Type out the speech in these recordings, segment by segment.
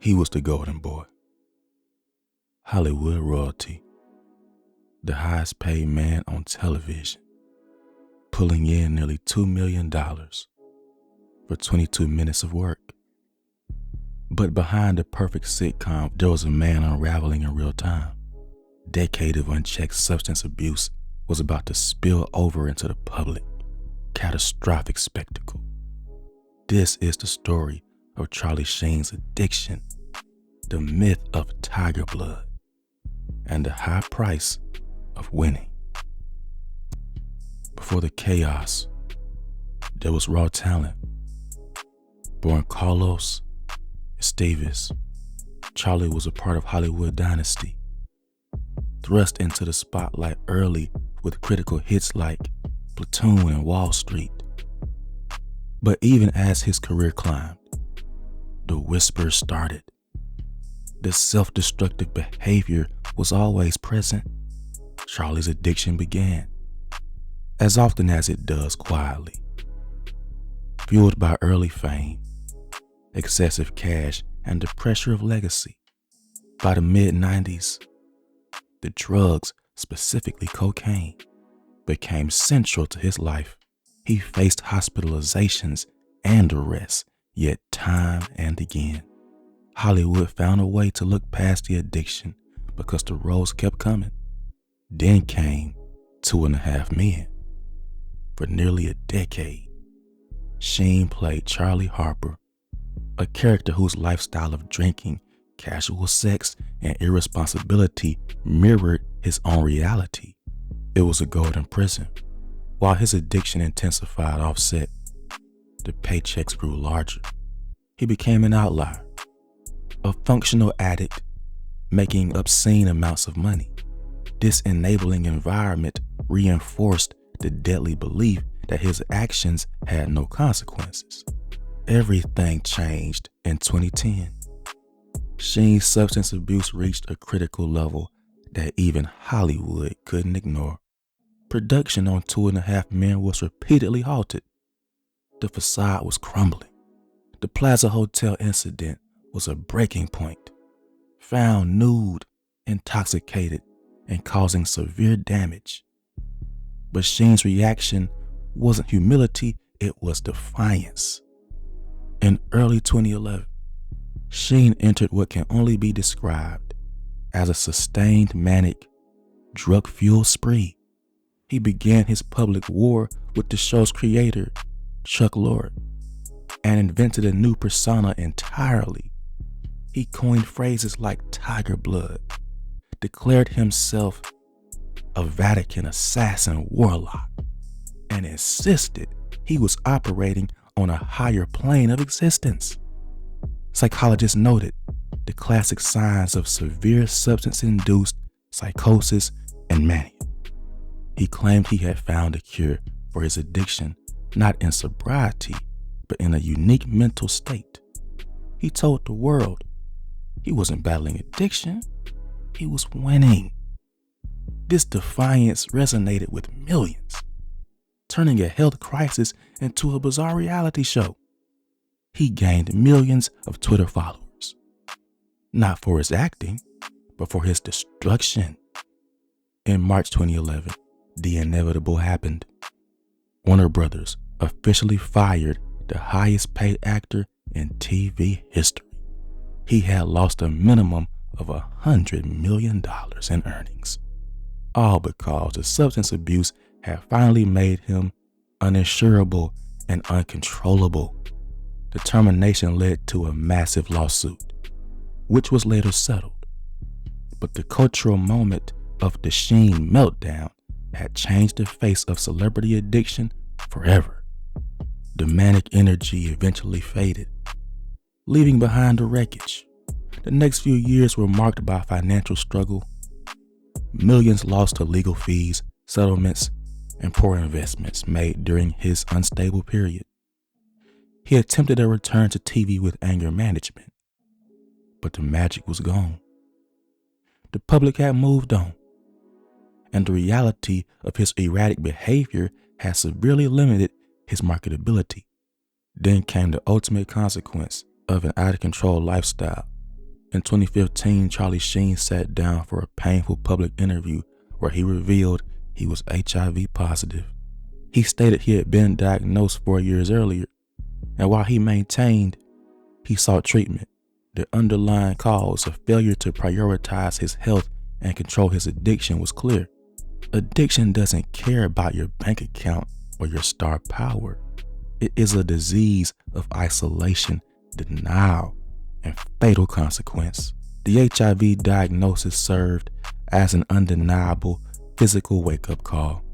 He was the golden boy. Hollywood royalty, the highest paid man on television, pulling in nearly $2 million for 22 minutes of work. But behind the perfect sitcom, there was a man unraveling in real time. A decade of unchecked substance abuse was about to spill over into the public. Catastrophic spectacle. This is the story of Charlie Sheen's addiction, the myth of tiger blood, and the high price of winning. Before the chaos, there was raw talent. Born Carlos Estevez, Charlie was a part of Hollywood dynasty. Thrust into the spotlight early with critical hits like Platoon and Wall Street. But even as his career climbed, the whispers started. The self-destructive behavior was always present. Charlie's addiction began, as often as it does quietly. Fueled by early fame, excessive cash, and the pressure of legacy. By the mid-90s, the drugs, specifically cocaine, became central to his life. He faced hospitalizations and arrests, yet time and again, Hollywood found a way to look past the addiction because the roles kept coming. Then came 2.5 Men. For nearly a decade, Sheen played Charlie Harper, a character whose lifestyle of drinking, casual sex, and irresponsibility mirrored his own reality. It was a golden prison. While his addiction intensified offset, the paychecks grew larger. He became an outlier, a functional addict making obscene amounts of money. This enabling environment reinforced the deadly belief that his actions had no consequences. Everything changed in 2010. Sheen's substance abuse reached a critical level that even Hollywood couldn't ignore. Production on 2.5 Men was repeatedly halted. The facade was crumbling. The Plaza Hotel incident was a breaking point. Found nude, intoxicated, and causing severe damage. But Sheen's reaction wasn't humility, it was defiance. In early 2011, Sheen entered what can only be described as a sustained manic, drug-fueled spree. He began his public war with the show's creator, Chuck Lorre, and invented a new persona entirely. He coined phrases like tiger blood, declared himself a Vatican assassin warlock, and insisted he was operating on a higher plane of existence. Psychologists noted the classic signs of severe substance-induced psychosis and mania. He claimed he had found a cure for his addiction, not in sobriety, but in a unique mental state. He told the world he wasn't battling addiction, he was winning. This defiance resonated with millions, turning a health crisis into a bizarre reality show. He gained millions of Twitter followers, not for his acting, but for his destruction. In March 2011, the inevitable happened. Warner Bros. Officially fired the highest paid actor in TV history. He had lost a minimum of $100 million in earnings, all because the substance abuse had finally made him uninsurable and uncontrollable. The termination led to a massive lawsuit, which was later settled. But the cultural moment of the Sheen meltdown had changed the face of celebrity addiction forever. The manic energy eventually faded, leaving behind the wreckage. The next few years were marked by financial struggle, millions lost to legal fees, settlements, and poor investments made during his unstable period. He attempted a return to TV with anger management, but the magic was gone. The public had moved on, and the reality of his erratic behavior had severely limited his marketability. Then came the ultimate consequence of an out-of-control lifestyle, In 2015, Charlie Sheen sat down for a painful public interview where he revealed he was HIV positive. He stated he had been diagnosed 4 years earlier, and while he maintained he sought treatment, the underlying cause of failure to prioritize his health and control his addiction was clear. Addiction doesn't care about your bank account or your star power. It is a disease of isolation, denial, and fatal consequence. The HIV diagnosis served as an undeniable physical wake-up call.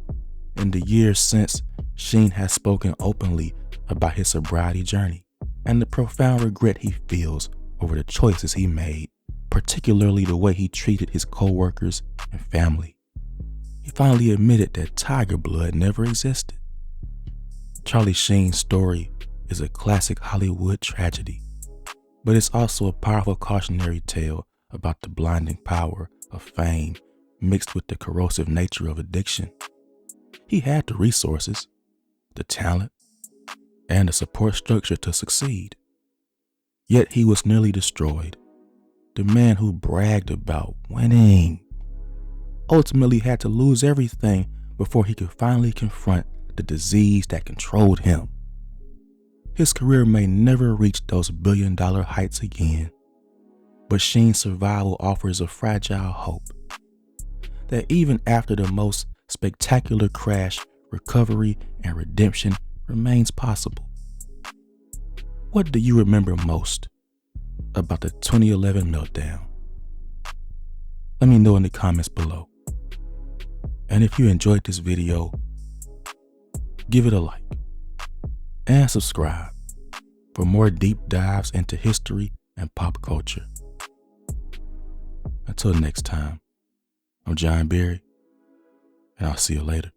In the years since, Sheen has spoken openly about his sobriety journey and the profound regret he feels over the choices he made, particularly the way he treated his co-workers and family. He finally admitted that tiger blood never existed. Charlie Sheen's story is a classic Hollywood tragedy, but it's also a powerful cautionary tale about the blinding power of fame mixed with the corrosive nature of addiction. He had the resources, the talent, and the support structure to succeed. Yet he was nearly destroyed. The man who bragged about winning ultimately had to lose everything before he could finally confront the disease that controlled him. His career may never reach those billion-dollar heights again, but Sheen's survival offers a fragile hope that even after the most spectacular crash, recovery and redemption remains possible. What do you remember most about the 2011 meltdown? Let me know in the comments below. And if you enjoyed this video, give it a like and subscribe for more deep dives into history and pop culture. Until next time, I'm John Berry, and I'll see you later.